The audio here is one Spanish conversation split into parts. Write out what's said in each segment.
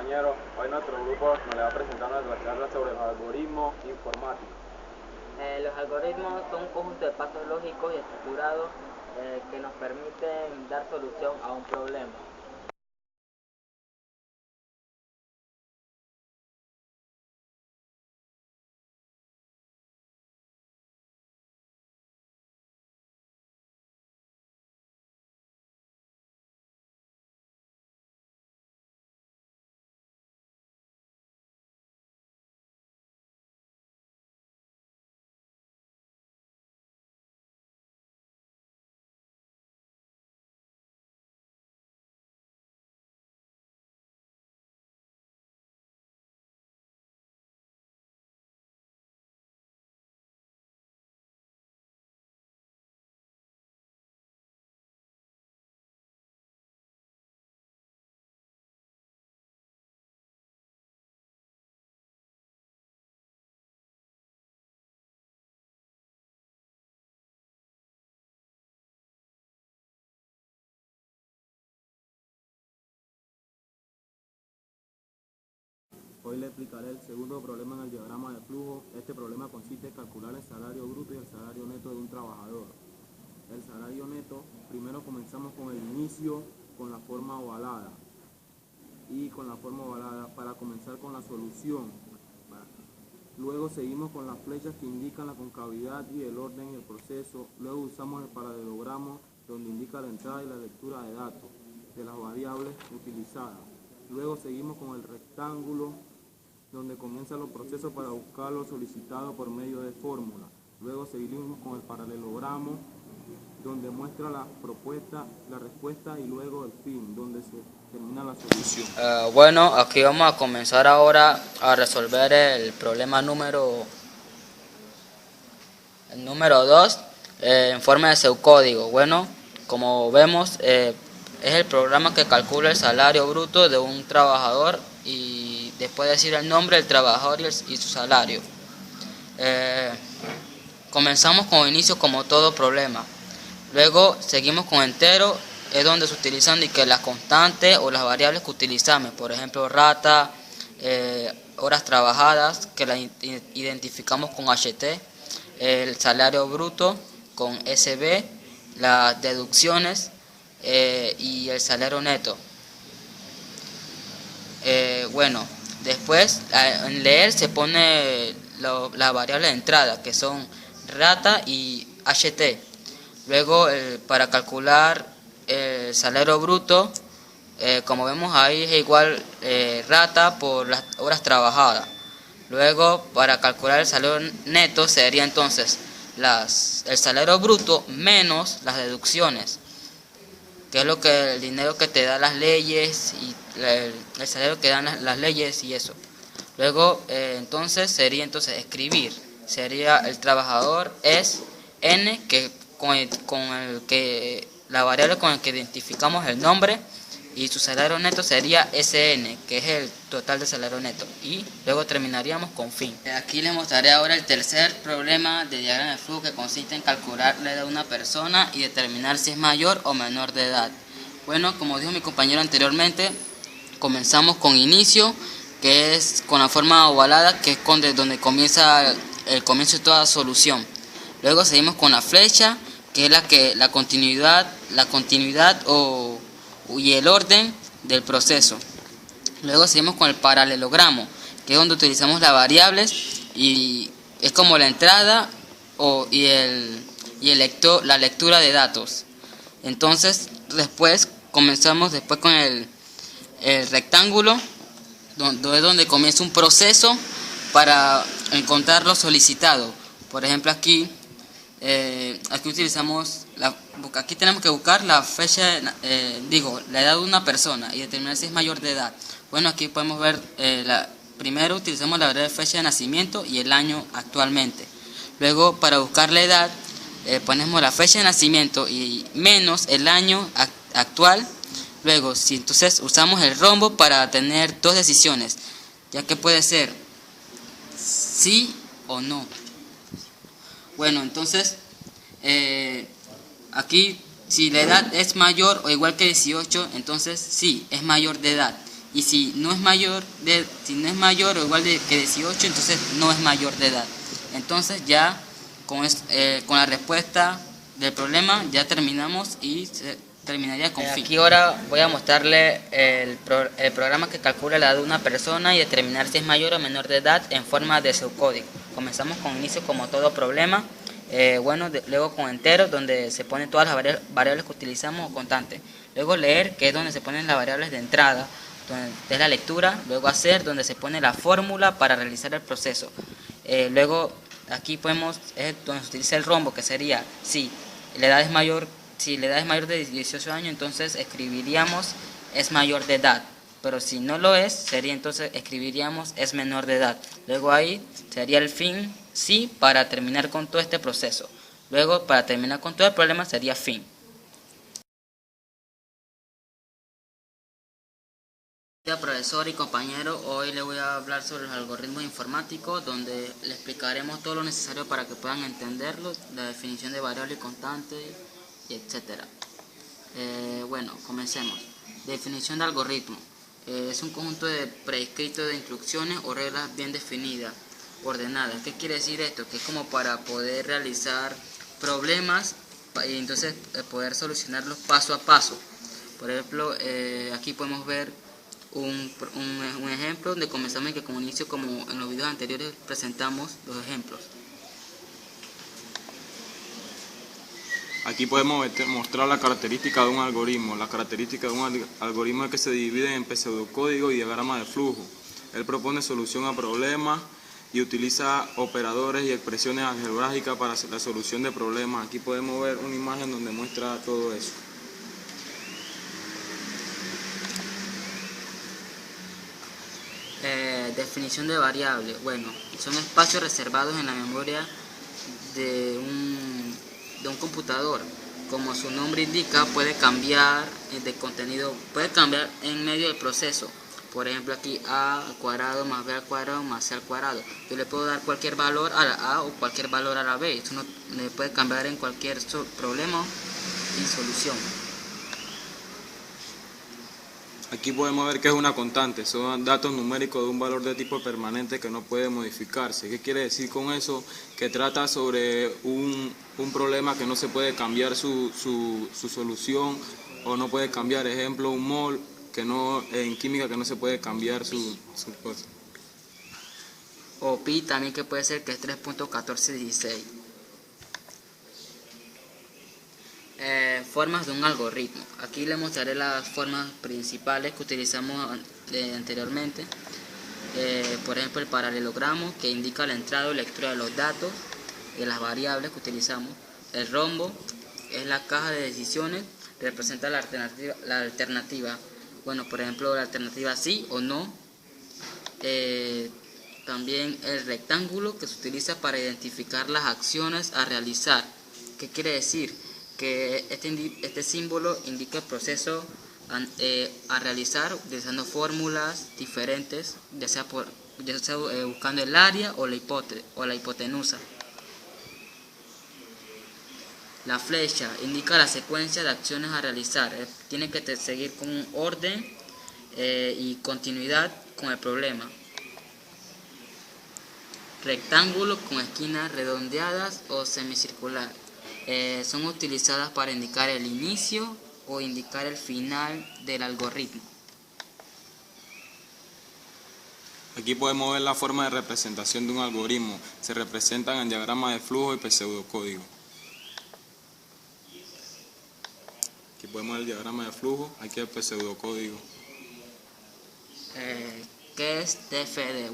compañeros. Hoy nuestro grupo nos le va a presentar nuestra charla sobre los algoritmos informáticos. Los algoritmos son un conjunto de pasos lógicos y estructurados que nos permiten dar solución a un problema. Hoy le explicaré el segundo problema en el diagrama de flujo. Este problema consiste en calcular el salario bruto y el salario neto de un trabajador. El salario neto, primero comenzamos con el inicio con la forma ovalada. Y con la forma ovalada para comenzar con la solución. Luego seguimos con las flechas que indican la concavidad y el orden del proceso. Luego usamos el paralelogramo donde indica la entrada y la lectura de datos de las variables utilizadas. Luego seguimos con el rectángulo donde comienzan los procesos para buscar lo solicitado por medio de fórmula. Luego seguimos con el paralelogramo donde muestra la propuesta, la respuesta y luego el fin, donde se termina la solución. Bueno, aquí vamos a comenzar ahora a resolver el problema número 2 en forma de pseudocódigo. Bueno, como vemos, es el programa que calcula el salario bruto de un trabajador y después decir el nombre del trabajador y su salario. Comenzamos con inicio como todo problema. Luego seguimos con entero, es donde se utilizan las constantes o las variables que utilizamos. Por ejemplo, rata, horas trabajadas, que las identificamos con HT, el salario bruto con SB, las deducciones y el salario neto. Bueno, después en leer se pone las variables de entrada, que son rata y HT. Luego, para calcular el salario bruto, como vemos ahí es igual rata por las horas trabajadas. Luego, para calcular el salario neto sería entonces el salario bruto menos las deducciones, que es el dinero que te dan las leyes y el salario que dan las leyes y eso. Luego, entonces sería escribir. Sería el trabajador es N, que la variable con el que identificamos el nombre, y su salario neto sería SN, que es el total de salario neto, y luego terminaríamos con fin. Aquí les mostraré ahora el tercer problema de diagrama de flujo, que consiste en calcular la edad de una persona y determinar si es mayor o menor de edad. Bueno, como dijo mi compañero anteriormente, comenzamos con inicio, que es con la forma ovalada, que es donde comienza el comienzo de toda solución. Luego seguimos con la flecha, que es la continuidad y el orden del proceso. Luego seguimos con el paralelogramo, que es donde utilizamos las variables y es como la entrada la lectura de datos. Entonces después comenzamos con el rectángulo, donde comienza un proceso para encontrar lo solicitado. Por ejemplo, aquí utilizamos aquí tenemos que buscar la fecha, la edad de una persona y determinar si es mayor de edad. Bueno, aquí podemos ver primero utilizamos la fecha de nacimiento y el año actualmente. Luego, para buscar la edad, ponemos la fecha de nacimiento y menos el año actual. Luego, entonces usamos el rombo para tener dos decisiones, ya que puede ser sí o no. Bueno, entonces aquí si la edad es mayor o igual que 18, entonces sí, es mayor de edad. y si no es mayor o igual que 18, entonces no es mayor de edad. Entonces ya con la respuesta del problema ya terminamos y se terminaría con fin. Aquí ahora voy a mostrarle el programa que calcula la edad de una persona y determinar si es mayor o menor de edad en forma de subcódigo. Comenzamos con inicio como todo problema. Luego con enteros, donde se ponen todas las variables que utilizamos, o constantes. Luego leer, que es donde se ponen las variables de entrada, donde es la lectura. Luego hacer, donde se pone la fórmula para realizar el proceso. Luego aquí es donde se utiliza el rombo, que sería si la edad es mayor de 18 años, entonces escribiríamos es mayor de edad. Pero si no lo es, sería entonces escribiríamos es menor de edad. Luego ahí sería el fin, sí, para terminar con todo este proceso. Luego, para terminar con todo el problema, sería fin. Profesor y compañero, hoy le voy a hablar sobre los algoritmos informáticos, donde le explicaremos todo lo necesario para que puedan entenderlo, la definición de variable y constante, etc. Comencemos. Definición de algoritmo. Es un conjunto de prescritos de instrucciones o reglas bien definidas, ordenadas. ¿Qué quiere decir esto? Que es como para poder realizar problemas y entonces poder solucionarlos paso a paso. Por ejemplo, aquí podemos ver un ejemplo donde comenzamos que como inicio, como en los videos anteriores presentamos los ejemplos. Aquí podemos mostrar la característica de un algoritmo. La característica de un algoritmo es que se divide en pseudocódigo y diagrama de flujo. Él propone solución a problemas y utiliza operadores y expresiones algebrásticas para la solución de problemas. Aquí podemos ver una imagen donde muestra todo eso. Definición de variable. Son espacios reservados en la memoria de un computador. Como su nombre indica, puede cambiar de contenido, puede cambiar en medio del proceso. Por ejemplo, aquí a al cuadrado más b al cuadrado más c al cuadrado. Yo le puedo dar cualquier valor a la a o cualquier valor a la b. Esto no le puede cambiar en cualquier problema y solución. Aquí podemos ver que es una constante, son datos numéricos de un valor de tipo permanente que no puede modificarse. ¿Qué quiere decir con eso? Que trata sobre un problema que no se puede cambiar su solución o no puede cambiar, ejemplo, un mol en química que no se puede cambiar su cosa. O pi también, que puede ser que es 3.1416. Formas de un algoritmo. Aquí le mostraré las formas principales que utilizamos anteriormente. Por ejemplo, el paralelogramo, que indica la entrada o lectura de los datos y las variables que utilizamos. El rombo es la caja de decisiones, representa la alternativa. Por ejemplo, la alternativa sí o no. También el rectángulo, que se utiliza para identificar las acciones a realizar. ¿Qué quiere decir? Que este símbolo indica el proceso a realizar utilizando fórmulas diferentes, ya sea buscando el área o la hipotenusa. La flecha indica la secuencia de acciones a realizar. Tiene que seguir con un orden y continuidad con el problema. Rectángulo con esquinas redondeadas o semicircular. Son utilizadas para indicar el inicio o indicar el final del algoritmo. Aquí podemos ver la forma de representación de un algoritmo. Se representan en diagrama de flujo y pseudocódigo. Aquí podemos ver el diagrama de flujo, aquí el pseudocódigo. ¿Qué es DFD?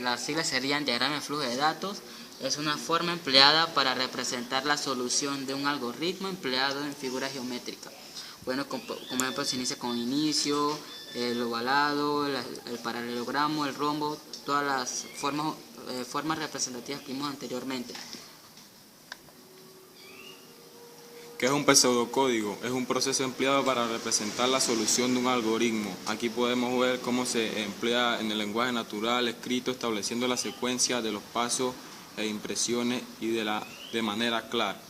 Las siglas serían diagrama de flujo de datos. Es una forma empleada para representar la solución de un algoritmo empleado en figuras geométricas. Como ejemplo, se inicia con inicio, el ovalado, el paralelogramo, el rombo, todas las formas representativas que vimos anteriormente. ¿Qué es un pseudocódigo? Es un proceso empleado para representar la solución de un algoritmo. Aquí podemos ver cómo se emplea en el lenguaje natural, escrito, estableciendo la secuencia de los pasos e impresiones y de manera clara.